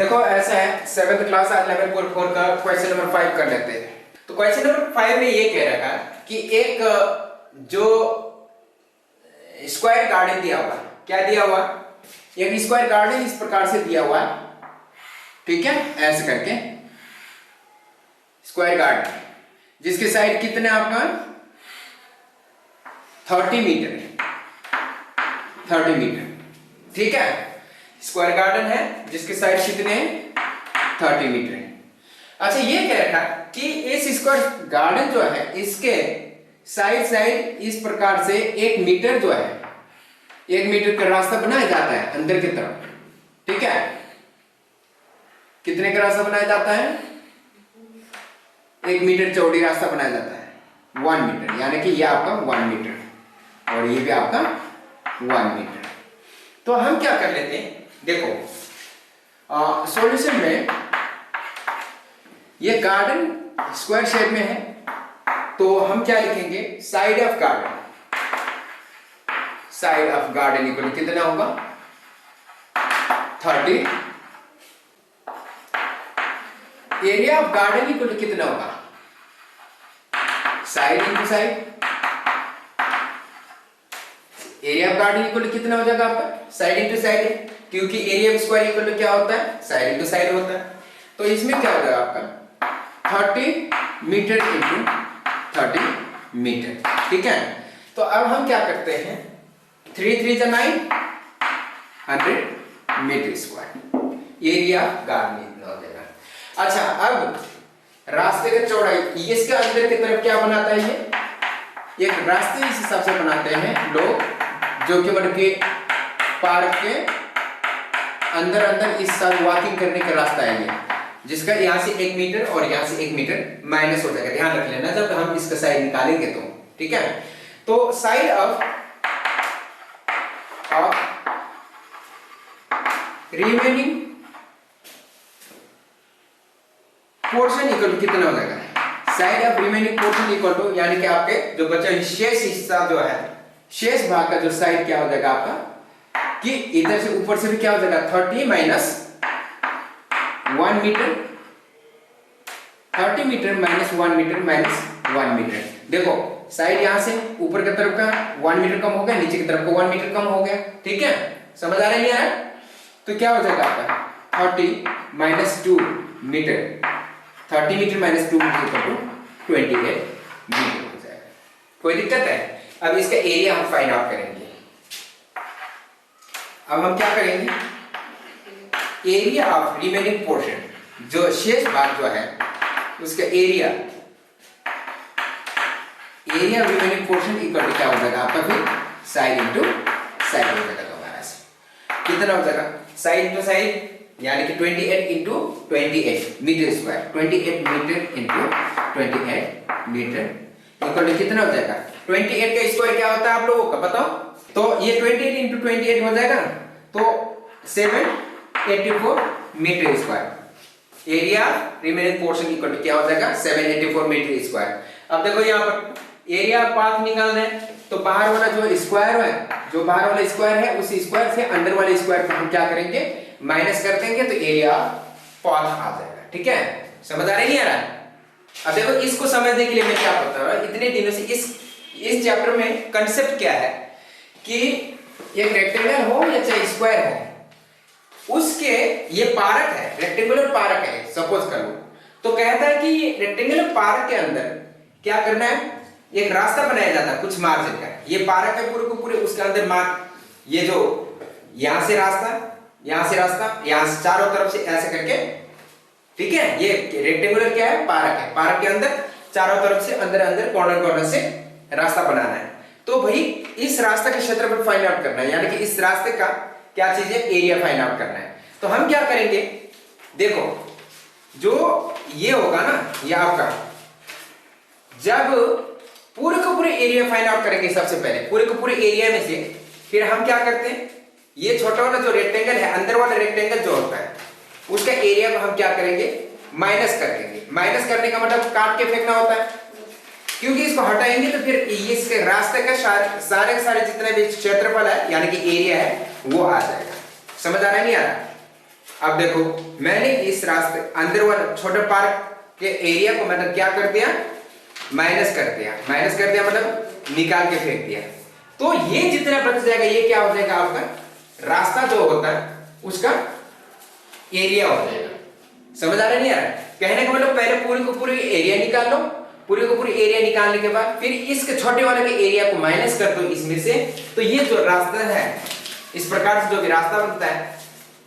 देखो ऐसा है, 7th क्लास आज लेवल 4 का क्वेश्चन नंबर 5 कर लेते हैं। तो क्वेश्चन नंबर 5 में ये कह रखा है कि एक जो स्क्वायर गार्डन दिया हुआ, क्या दिया हुआ, एक स्क्वायर गार्डन इस प्रकार से दिया हुआ, ठीक है, ऐसे करके स्क्वायर गार्डन जिसके साइड कितने आपका 30 मीटर है, 30 मीटर, ठीक है। स्क्वायर गार्डन है जिसके साइड कितने 30 मीटर है। अच्छा ये कह रखा कि इस स्क्वायर गार्डन जो है इसके साइड इस प्रकार से 1 मीटर जो है, 1 मीटर का रास्ता बनाया जाता है अंदर की तरफ, ठीक है। कितने का रास्ता बनाया जाता है, 1 मीटर चौड़ी रास्ता बनाया जाता है, 1 मीटर, यानी कि ये आपका 1 मीटर और ये भी आपका 1 मीटर। तो हम क्या कर लेते हैं, देखो सॉल्यूशन में ये गार्डन स्क्वायर शेप में है, तो हम क्या लिखेंगे, side of garden, side of garden equal कितना होगा 30, एरिया ऑफ गार्डन इक्वल कितना होगा, side into side, area of garden equal कितना हो जाएगा आपका, साइड इंटू साइड है, क्योंकि एरिया ऑफ स्क्वायर इक्वल क्या होता है, साइड इंटू साइड होता है। तो इसमें क्या हो जाएगा आपका 30 मीटर इंटू 30 मीटर, ठीक है। तो अब हम क्या करते हैं, 3 3 जा 9, 100 मीटर स्क्वायर एरिया गार्डन इतना हो जाएगा। अच्छा अब रास्ते का चौड़ाई, इसके अंदर की तरफ क्या बनाता है, ये एक रास्ते इस हिसाब से बनाते हैं लोग, जो कि मतलब कि पार्क के अंदर इस साल वॉकिंग करने का रास्ता है ये, जिसका यहाँ से 1 मीटर और यहाँ से 1 मीटर माइनस हो जाएगा, ध्यान रख लेना जब हम इसका साइड निकालेंगे तो, ठीक है। तो side of remaining portion equal कितना हो जाएगा, side of remaining portion equal to, यानी कि आपके जो बचा शेष हिस्सा जो है, शेष भाग का जो साइड क्या हो जाएगा आपका, कि इधर से ऊपर से भी क्या हो जाएगा 30 minus 1 metre, 30 metre minus 1 metre minus 1 metre. देखो साइड यहां से ऊपर की तरफ का 1 मीटर कम हो गया, नीचे की तरफ का 1 मीटर कम हो गया, ठीक है, समझ आ रहा है। तो क्या हो जाएगा आपका 30 minus 2 metre, 30 metre minus 2 metre equal to 28 metre हो जाएगा। कोई दिक्कत है। अब इसका एरिया हम फाइंड आउट करेंगे। अब हम क्या करेंगे, एरिया ऑफ रिमेनिंग पोर्शन, जो शेष भाग जो है उसका area of remaining portion equal to क्या हो जाएगा आपका, फिर साइड इंटू साइड हो जाएगा दोबारा से, कितना हो जाएगा साइड इंटू साइड, यानी कि 28 into 28 metre square, 28 metre into 28 metre equal to कितना हो जाएगा, 28 का स्क्वायर क्या होता है आप लोगों का बताओ, तो ये 28 इंटू 28 हो जाएगा, तो 784 metre square, area remaining portion equal to क्या हो जाएगा 784 मीटर स्क्वायर। अब देखो यहाँ पर एरिया पाथ निकालना है, तो बाहर वाला जो स्क्वायर है, जो बाहर वाला स्क्वायर है उस स्क्वायर से अंदर वाले स्क्वायर को हम क्या करेंगे, माइनस कर देंगे, तो एरिया पाथ आ जाएगा, ठीक है, समझ आ रही है। अब देखो इसको समझने के लिए मैं क्या बता रहा हूं, इतने दिनों से इस चैप्टर में कंसेप्ट क्या है कि एक रेक्टेंगल हो या चाहे स्क्वायर हो, उसके ये पार्क है, रेक्टेंगुलर पार्क है सपोज कर लो, तो कहता है कि रेक्टेंगुलर पार्क के अंदर क्या करना है, एक रास्ता बनाया जाता है कुछ मार्जिन का, ये पार्क है पूरे को पूरे, उसके अंदर ये जो यहां से रास्ता, यहां से रास्ता, यहां से चारों तरफ से ऐसे करके, ठीक है, ये रेक्टेंगुलर क्या है, पार्क है, पार्क के अंदर चारों तरफ से अंदर कॉर्नर से रास्ता बनाना है। तो भाई इस रास्ते का क्षेत्रफल फाइंड आउट करना है, यानी कि इस रास्ते का क्या चीज है, एरिया फाइंड आउट करना है। तो हम क्या करेंगे, देखो जो ये होगा ना, ये आपका जब पूरे को पूरे एरिया फाइंड आउट करेंगे, सबसे पहले पूरे को पूरे एरिया में से फिर हम क्या करते हैं, ये छोटा वाला जो रेक्टेंगल है, अंदर वाला रेक्टेंगल जो होता है उसका एरिया को हम क्या करेंगे, माइनस कर देंगे। माइनस करने का मतलब काट के फेंकना होता है, क्योंकि इसको हटाएंगे तो फिर इसके रास्ते का सारे के सारे जितने भी क्षेत्रफल है यानी कि एरिया है वो आ जाएगा। समझ आ रहा है नहीं आ रहा? अब देखो मैंने इस रास्ते अंदर वाला छोटे पार्क के एरिया को मतलब क्या कर दिया, माइनस कर दिया। माइनस कर दिया मतलब निकाल के फेंक दिया। तो ये जितना बच जाएगा ये क्या हो जाएगा आपका रास्ता जो होता है उसका एरिया हो जाएगा। समझ आ रहा नहीं आ रहा? कहने का मतलब पहले पूरी को पूरी एरिया निकाल लो, पूरी को पूरी एरिया निकालने के बाद फिर इसके छोटे वाले के एरिया को माइनस कर दो इसमें से। तो ये जो रास्ता है इस प्रकार से जो भी रास्ता बनता है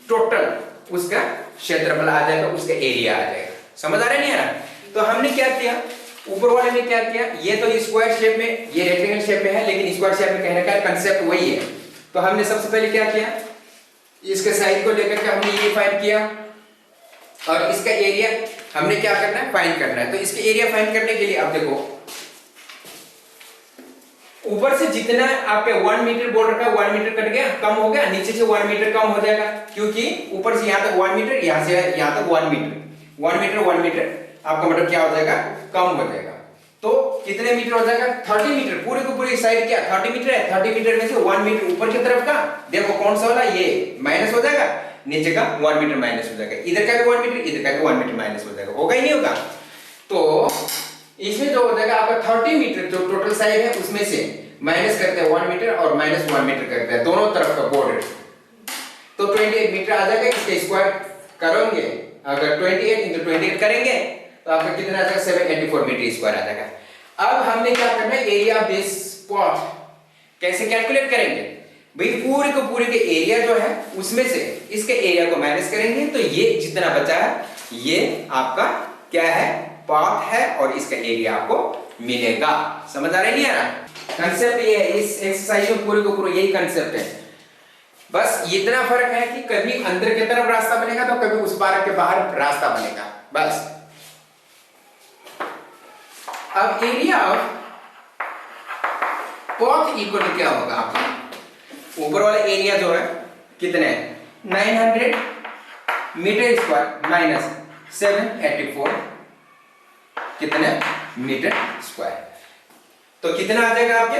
टोटल उसका क्षेत्रफल आ जाएगा, उसका एरिया आ जाएगा। समझ आ रहा नहीं आ रहा? तो हमने क्या किया, ऊपर वाले में क्या किया, ये तो स्क्वायर शेप में, ये रेक्टेंगल शेप में है, लेकिन स्क्वायर शेप में कहने का कंसेप्ट वही है। तो हमने सबसे पहले क्या किया, इसके साइड को लेकर के हमने ये फाइंड किया और इसका एरिया हमने क्या करना है, फाइंड करना है। तो इसके एरिया फाइंड करने के लिए अब देखो ऊपर से जितना आपके 1 मीटर बॉर्डर का 1 मीटर कट गया, कम हो गया, नीचे से 1 मीटर कम हो जाएगा, क्योंकि ऊपर से यहां तक 1 मीटर, यहां से यहां तक 1 मीटर, 1 मीटर आपका मतलब क्या हो जाएगा, कम हो जाएगा। तो कितने मीटर हो जाएगा, 30 मीटर। पूरे को पूरी साइड क्या 30 मीटर है, 30 मीटर में से 1 मीटर ऊपर की तरफ का देखो कौन सा वाला, ये माइनस हो जाएगा, नीचे का 1 मीटर माइनस हो जाएगा, इधर का भी 1 मीटर, इधर का भी 1 मीटर माइनस हो जाएगा, होगा ही नहीं होगा। तो इसमें जो हो जाएगा आपका 30 मीटर जो टोटल साइड है उसमें से माइनस करते हैं 1 मीटर और माइनस 1 मीटर करते हैं दोनों तरफ का बॉर्डर, तो 28 मीटर आ जाएगा। इसके स्क्वायर करोगे, अगर 28 into 28 करेंगे तो आपका कितना आ जाएगा, 784 मीटर स्क्वायर आ जाएगा। अब हमने क्या करना है, एरिया बेस स्पॉट कैसे कैलकुलेट करेंगे भाई, पूरे को पूरे के एरिया जो है उसमें से इसके एरिया को माइनस करेंगे, तो ये जितना बचा है ये आपका क्या है, पाथ है, और इसका एरिया आपको मिलेगा। समझ आ रहा है नहीं आ रहा? कंसेप्ट ये है, इस एक्सरसाइज में पूरे को पूरा यही कंसेप्ट है। बस इतना फर्क है कि कभी अंदर की तरफ रास्ता बनेगा तो कभी उस पार्क के बाहर रास्ता बनेगा, बस। अब एरिया ऑफ पाथ इक्वल क्या होगा आपका, ऊपर वाला एरिया जो है कितने 900 मीटर स्क्वायर माइनस 784 कितने मीटर स्क्वायर, तो कितना आ जाएगा आपके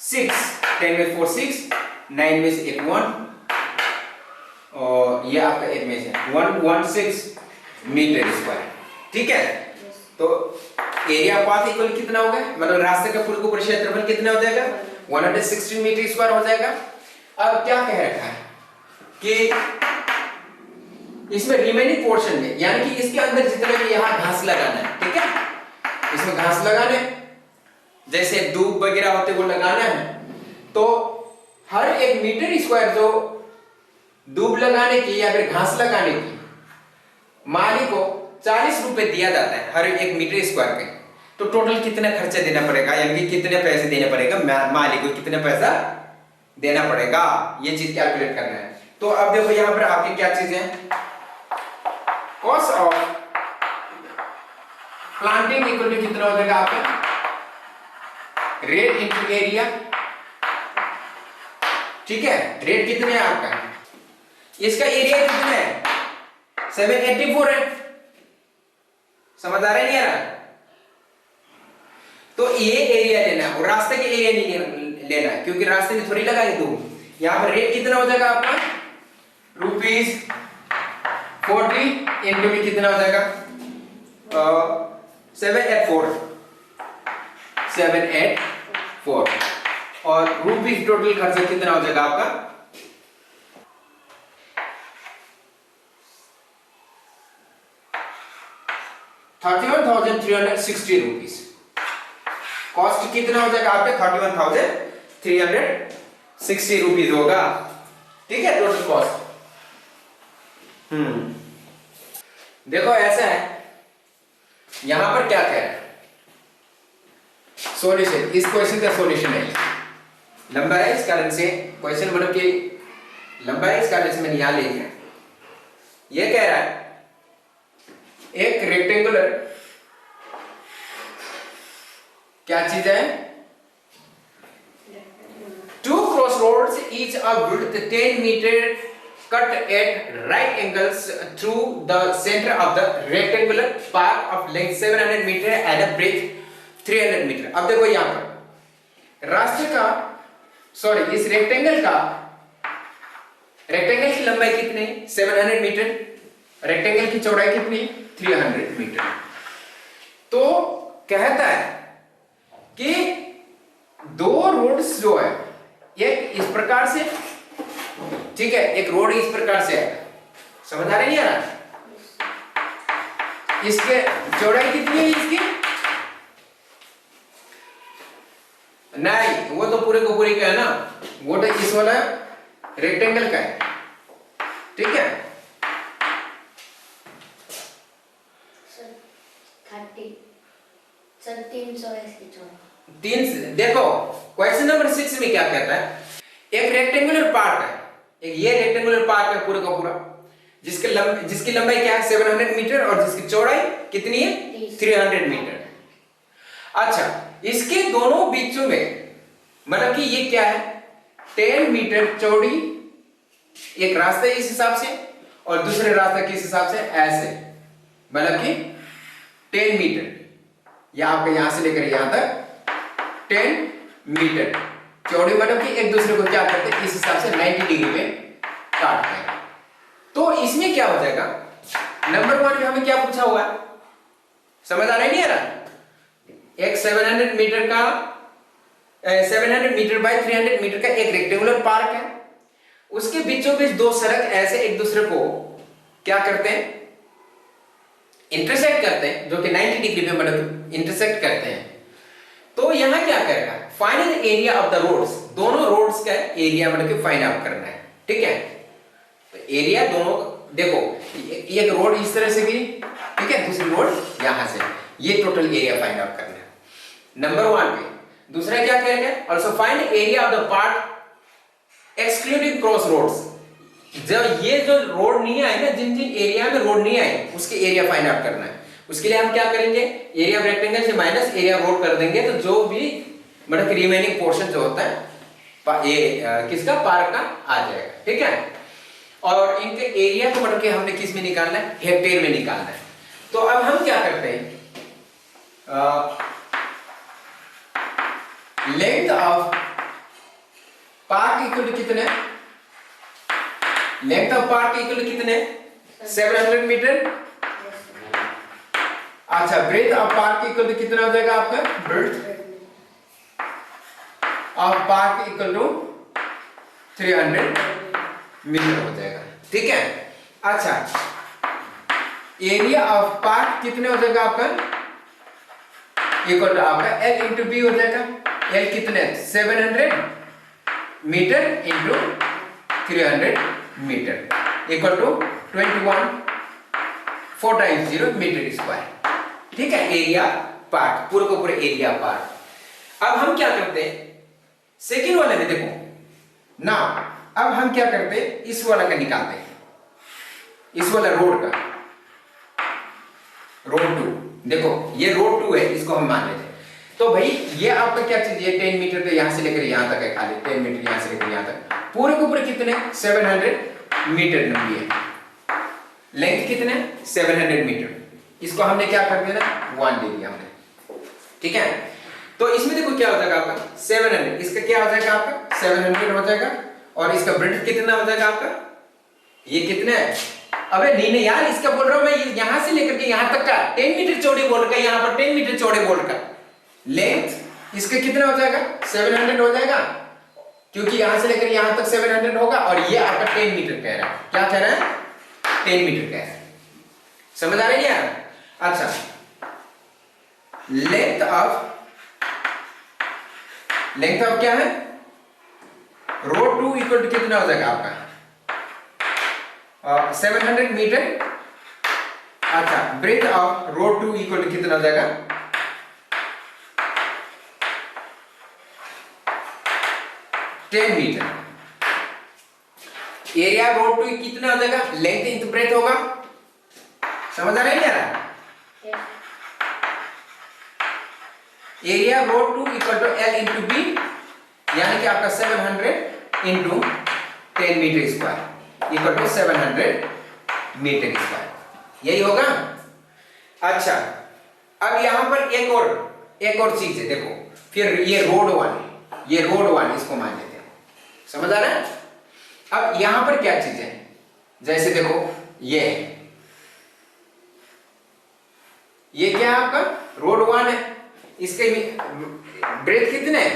6, 10 में 4 6, 9 में से 1 1 और ये आपका 8 में से 116 मीटर स्क्वायर। ठीक है, तो एरिया पाथ इक्वल कितना होगा, मतलब रास्ते का पूरे ऊपर क्षेत्रफल कितना हो जाएगा, 116 मीटर स्क्वायर हो जाएगा। अब क्या कह रखा है कि इसमें रिमेनिंग पोर्शन में, यानी कि इसके अंदर जितने भी यहाँ घास लगाना है, ठीक है, इसमें घास लगाने जैसे दूब वगैरह होते वो लगाना है, तो हर 1 मीटर स्क्वायर जो दूब लगाने की या फिर घास लगाने की मालिक को 40 रुपए दिया जाता है हर 1 मीटर स्क्वायर पे। तो टोटल कितना खर्चा देना पड़ेगा, यानी कि कितने पैसे देने पड़ेगा मालिक को, कितना पैसा देना पड़ेगा, ये चीज कैलकुलेट करना है। तो अब देखो यहां पर आपकी क्या चीजें, cost of planting equal to कितना हो जाएगा आपका, रेट इनटू एरिया। ठीक है, रेट कितने है आपका, इसका एरिया कितना है 784 है। समझ आ रहा है नहीं आ रहा? तो ये एरिया लेना है और रास्ते के एरिया नहीं लेना है, क्योंकि रास्ते में थोड़ी लगाए दो। यहां पर रेट कितना हो जाएगा आपका ₹40 इंटू में कितना हो जाएगा 784 और रुपीज टोटल खर्चा कितना हो जाएगा आपका 31,360 रुपीज। कॉस्ट कितना हो जाएगा आपके 31,360 रुपीज होगा। ठीक है, टोटल कॉस्ट। देखो ऐसा है, यहां पर क्या कह रहा है, सॉल्यूशन, इस क्वेश्चन का सॉल्यूशन है लंबा है, इस कारण से क्वेश्चन मतलब कि लंबा है, इस कारण से मैंने यहां ले लिया। ये कह रहा है एक रेक्टेंगुलर क्या चीज है, 2 crossroads each of width 10 meter cut at right angles through the center of the rectangular path of length 700 meter and a breadth 300 meter। अब देखो यहां पर रास्ते का इस रेक्टेंगल का रेक्टेंगल की लंबाई कितनी है? 700 मीटर। रेक्टेंगल की चौड़ाई कितनी है? 300 मीटर। तो कहता है कि दो रोड्स जो है, एक इस प्रकार से, ठीक है, एक रोड इस प्रकार से है, समझ आ रही है ना? इसके चौड़ाई कितनी है इसकी? नहीं, वो तो पूरे को पूरी का है ना, वो तो इस वाला रेक्टेंगल का है, ठीक है। 300। देखो क्वेश्चन नंबर 6 में क्या कहता है, एक रेक्टेंगुलर पार्ट है, एक ये रेक्टेंगुलर पार्ट है पूरा का पूरा, जिसकी लंबाई क्या है? 700 मीटर और जिसकी चौड़ाई कितनी है? 300 मीटर। अच्छा, इसके दोनों बीचों में मतलब कि ये क्या है? 10 मीटर चौड़ी एक रास्ता इस हिसाब से और दूसरे रास्ता किस हिसाब से? ऐसे, मतलब कि 10 मीटर, या आपके यहां से लेकर यहां तक 10 मीटर चौड़ी, मतलब कि एक दूसरे को क्या करते हैं? इस हिसाब से 90 डिग्री में काटते हैं। तो इसमें क्या हो जाएगा? नंबर 1 में हमें क्या पूछा हुआ है? समझ आ रहा है नहीं आ रहा? एक 700 मीटर का 700 मीटर बाय 300 मीटर का एक रेक्टेंगुलर पार्क है, उसके बीचों बीच दो सड़क ऐसे एक दूसरे को क्या करते हैं? इंटरसेक्ट करते हैं, जो कि 90 डिग्री में मतलब इंटरसेक्ट करते हैं। तो यहां क्या करेगा? Find the area of the roads, दोनों रोड्स का एरिया मतलब कि फाइंड आउट करना है, ठीक है। तो एरिया दोनों, देखो एक रोड इस तरह से गई, ठीक है, दूसरी रोड यहां से, ये टोटल एरिया फाइंड आउट करना है नंबर 1 पे। दूसरा क्या करेंगे? Also find area of the part excluding cross roads, जब ये जो रोड नहीं आए ना, जिन जिन एरिया में रोड नहीं आए उसके एरिया फाइंड आउट करना है। उसके लिए हम क्या करेंगे? एरिया ऑफ रेक्टेंगल से माइनस एरिया रोड कर देंगे, तो जो भी मतलब कि रिमेनिंग पोर्शन जो होता है ये किसका? पार्क का आ जाएगा, ठीक है। और इनके एरिया को मतलब कि हमने किस में निकालना है? हेक्टेयर में निकालना है। तो अब हम क्या करते हैं? Length of park equal to कितने? Length of park equal to कितने? 700 मीटर। अच्छा, breadth of park equal to कितना हो जाएगा आपका? Breadth of park equal to 300 metre हो जाएगा, ठीक है। अच्छा, एरिया ऑफ पार्क कितने हो जाएगा आपका? इक्वल टू आपका L इंटू बी हो जाएगा। L कितने? 700 metre into 300 metre equal to 21 4 times 0 metre square, ठीक है। एरिया पार्ट, पूरे को पूरे एरिया पार्ट। अब हम क्या करते हैं? सेकेंड वाले में देखो ना, अब हम क्या करते हैं? इस वाला का निकालते हैं, इस वाला रोड का, रोड 2, देखो ये रोड 2 है, इसको हम मान लेते हैं। तो भाई ये आपका क्या चीज है? 10 मीटर तो यहां से लेकर यहां तक है, खाली 10 मीटर यहां से लेकर यहां तक, पूरे को पूरे कितने? 700 मीटर लंबी है। लेंथ कितने? 700 मीटर। इसको हमने क्या कर दिया ना? 1 ले लिया हमने, ठीक है। तो इसमें देखो क्या हो जाएगा आपका? 700, इसका क्या हो जाएगा आपका? 700 हो जाएगा, और इसका ब्रेथ कितना हो जाएगा आपका? ये कितना है? अबे नहीं यार, इसका बोल रहा हूं मैं, यहां से लेकर के यहां तक का 10 मीटर चौड़े बोल रखा है, यहां पर 10 मीटर चौड़े बोल रखा है। लेंथ इसका कितना हो जाएगा? 700 हो जाएगा, क्योंकि यहां से लेकर यहां तक 700 होगा, और ये आपका 10 मीटर कह रहा है। क्या कह रहा है? 10 मीटर कह रहा है। समझ आ रही है यार? अच्छा, लेंथ ऑफ क्या है? रोड 2 इक्वल टू कितना हो जाएगा आपका? 700 मीटर। अच्छा, breadth of road 2 equal to कितना हो जाएगा? 10 मीटर। एरिया रोड 2 कितना हो जाएगा? लेंथ इंटू ब्रेथ होगा। समझ आ रहा है क्या? Area road 2 equal to L into B, यानी कि आपका 700 into 10 metre square equal to 700 metre square, यही होगा। अच्छा, अब यहां पर एक और चीज है, देखो फिर ये रोड 1 इसको मान लेते हैं। समझ आ रहा है? अब यहां पर क्या चीज है, जैसे देखो ये क्या है आपका रोड 1 है, इसके ब्रेथ कितने है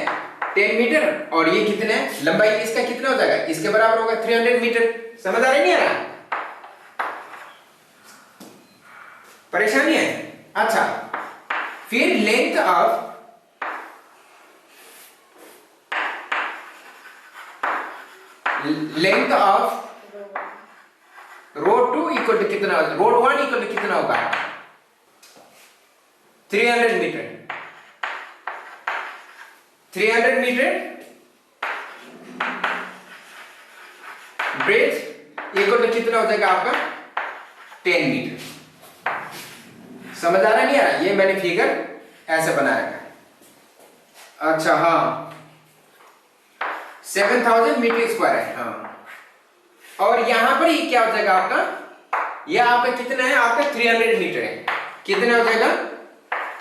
10 मीटर, और ये कितने है लंबाई, इसका कितना हो जाएगा, इसके बराबर होगा 300 मीटर। समझ आ रही नहीं आ रहा, परेशानी है। अच्छा, फिर length of road 2 equal to कितना, रोड 1 इक्वल टू कितना होगा 300 metre. 300 metre breadth equal to कितना हो जाएगा आपका 10 मीटर। समझ आ रहा नहीं आ रहा, ये मैंने फिगर ऐसे बना रखा है। अच्छा हाँ 7000 मीटर स्क्वायर है हाँ, और यहां पर ये क्या हो जाएगा आपका, ये आपका कितना है आपका 300 मीटर है, कितना हो जाएगा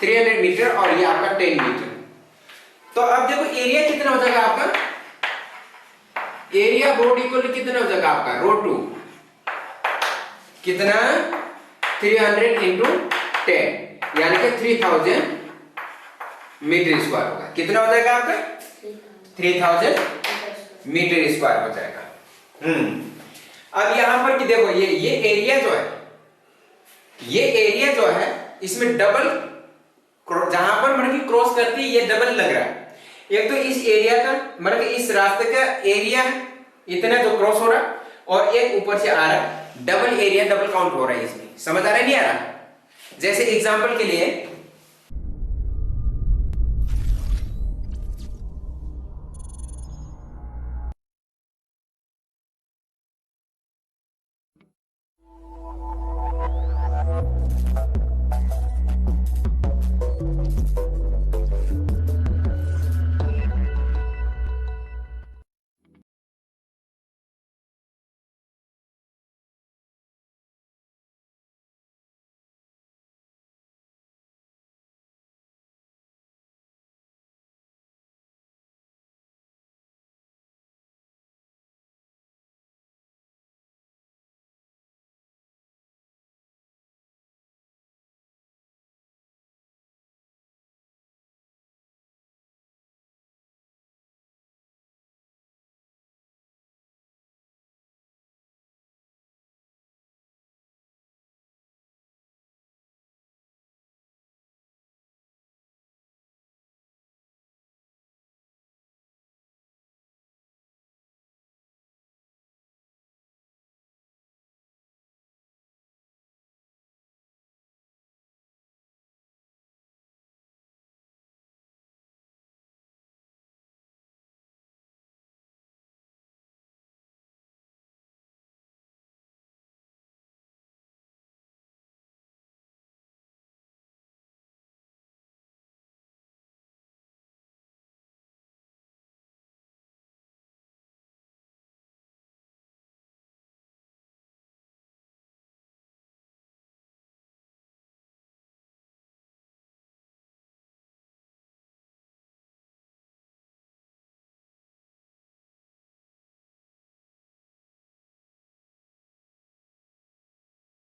300 मीटर, और ये आपका 10 मीटर। तो अब देखो एरिया कितना हो जाएगा आपका, एरिया रोड इक्वल टू कितना हो जाएगा आपका रोड 2 कितना 300 इंटू 10 यानी कि 3000 मीटर स्क्वायर होगा। कितना हो जाएगा आपका 3000 मीटर स्क्वायर हो जाएगा। अब यहां पर कि देखो ये एरिया जो है, ये एरिया जो है इसमें डबल, जहां पर मतलब कि क्रॉस करती है ये डबल लग रहा है। एक तो इस एरिया का मतलब कि इस रास्ते का एरिया इतना जो क्रॉस हो रहा है, और एक ऊपर से आ रहा है, डबल एरिया डबल काउंट हो रहा है इसमें। समझ आ रहा है नहीं आ रहा, जैसे एग्जांपल के लिए